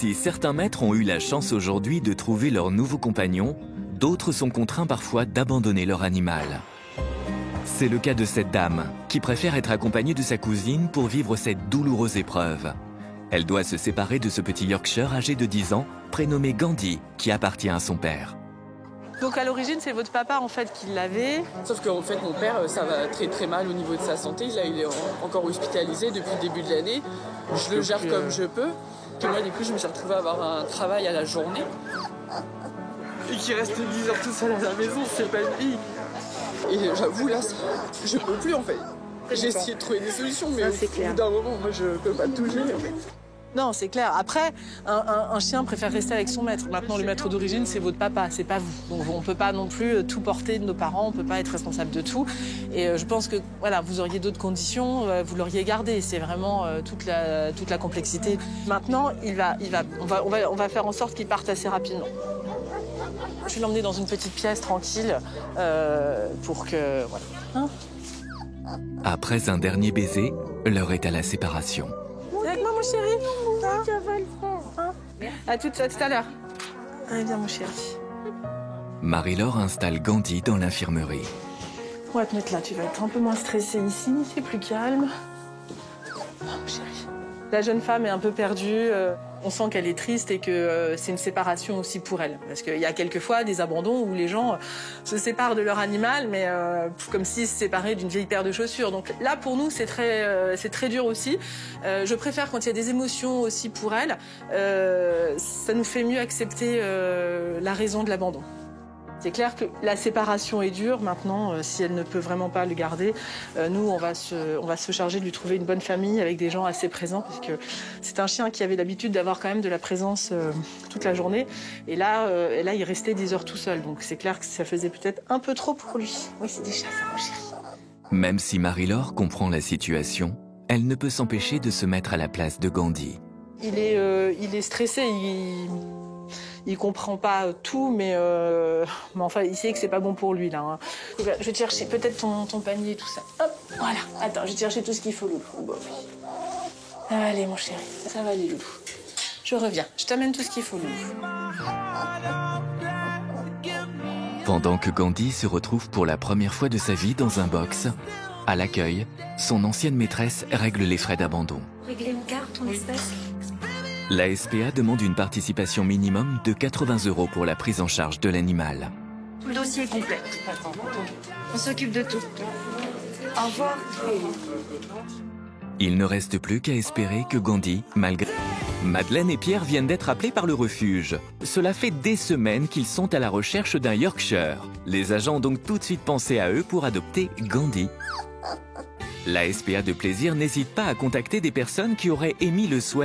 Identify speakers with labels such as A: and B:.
A: Si certains maîtres ont eu la chance aujourd'hui de trouver leur nouveau compagnon, d'autres sont contraints parfois d'abandonner leur animal. C'est le cas de cette dame, qui préfère être accompagnée de sa cousine pour vivre cette douloureuse épreuve. Elle doit se séparer de ce petit Yorkshire âgé de 10 ans, prénommé Gandhi, qui appartient à son père.
B: Donc à l'origine, c'est votre papa en fait qui l'avait.
C: Sauf qu'en fait, mon père, ça va très très mal au niveau de sa santé. Là, il est encore hospitalisé depuis le début de l'année. Je le gère comme je peux. Et moi, du coup, je me suis retrouvée à avoir un travail à la journée. Et qui reste 10 heures tout seul à la maison, c'est pas une vie. Et j'avoue, là, je peux plus en fait. J'ai essayé de trouver des solutions, mais au bout d'un moment, moi, je peux pas tout gérer en fait.
B: Non, c'est clair. Après, un chien préfère rester avec son maître. Maintenant, le maître d'origine, c'est votre papa, c'est pas vous. Donc, on peut pas non plus tout porter de nos parents, on peut pas être responsable de tout. Et je pense que, voilà, vous auriez d'autres conditions, vous l'auriez gardé. C'est vraiment toute la complexité. Maintenant, on va faire en sorte qu'il parte assez rapidement. Je vais l'emmener dans une petite pièce tranquille pour que, voilà. Hein?
A: Après un dernier baiser, l'heure est à la séparation.
B: Avec moi, mon chéri. À tout à l'heure. Allez, viens, mon chéri.
A: Marie-Laure installe Gandhi dans l'infirmerie.
B: On va te mettre là, tu vas être un peu moins stressée ici, c'est plus calme. Oh, mon chéri. La jeune femme est un peu perdue. On sent qu'elle est triste et que c'est une séparation aussi pour elle. Parce qu'il y a quelquefois des abandons où les gens se séparent de leur animal, mais comme s'ils se séparaient d'une vieille paire de chaussures. Donc là, pour nous, c'est très dur aussi. Je préfère quand il y a des émotions aussi pour elle. Ça nous fait mieux accepter la raison de l'abandon. C'est clair que la séparation est dure. Maintenant, si elle ne peut vraiment pas le garder, nous, on va se charger de lui trouver une bonne famille avec des gens assez présents, parce que c'est un chien qui avait l'habitude d'avoir quand même de la présence toute la journée. Et là, il restait 10 heures tout seul. Donc c'est clair que ça faisait peut-être un peu trop pour lui. Oui, c'est déjà ça, mon chéri.
A: Même si Marie-Laure comprend la situation, elle ne peut s'empêcher de se mettre à la place de Gandhi.
B: Il est stressé. Il comprend pas tout, mais enfin, il sait que c'est pas bon pour lui, là. Hein. Je vais te chercher peut-être ton panier et tout ça. Hop, voilà. Attends, je vais te chercher tout ce qu'il faut, Loulou. Bon, oui. Allez, mon chéri, ça va aller, Loulou. Je reviens, je t'amène tout ce qu'il faut, Loulou.
A: Pendant que Gandhi se retrouve pour la première fois de sa vie dans un box, à l'accueil, son ancienne maîtresse règle les frais d'abandon.
D: Régler une carte, ton espèce.
A: La SPA demande une participation minimum de 80 € pour la prise en charge de l'animal.
D: Tout le dossier est complet. On s'occupe de tout. Au revoir.
A: Il ne reste plus qu'à espérer que Gandhi, malgré... Madeleine et Pierre viennent d'être appelés par le refuge. Cela fait des semaines qu'ils sont à la recherche d'un Yorkshire. Les agents ont donc tout de suite pensé à eux pour adopter Gandhi. La SPA de plaisir n'hésite pas à contacter des personnes qui auraient émis le souhait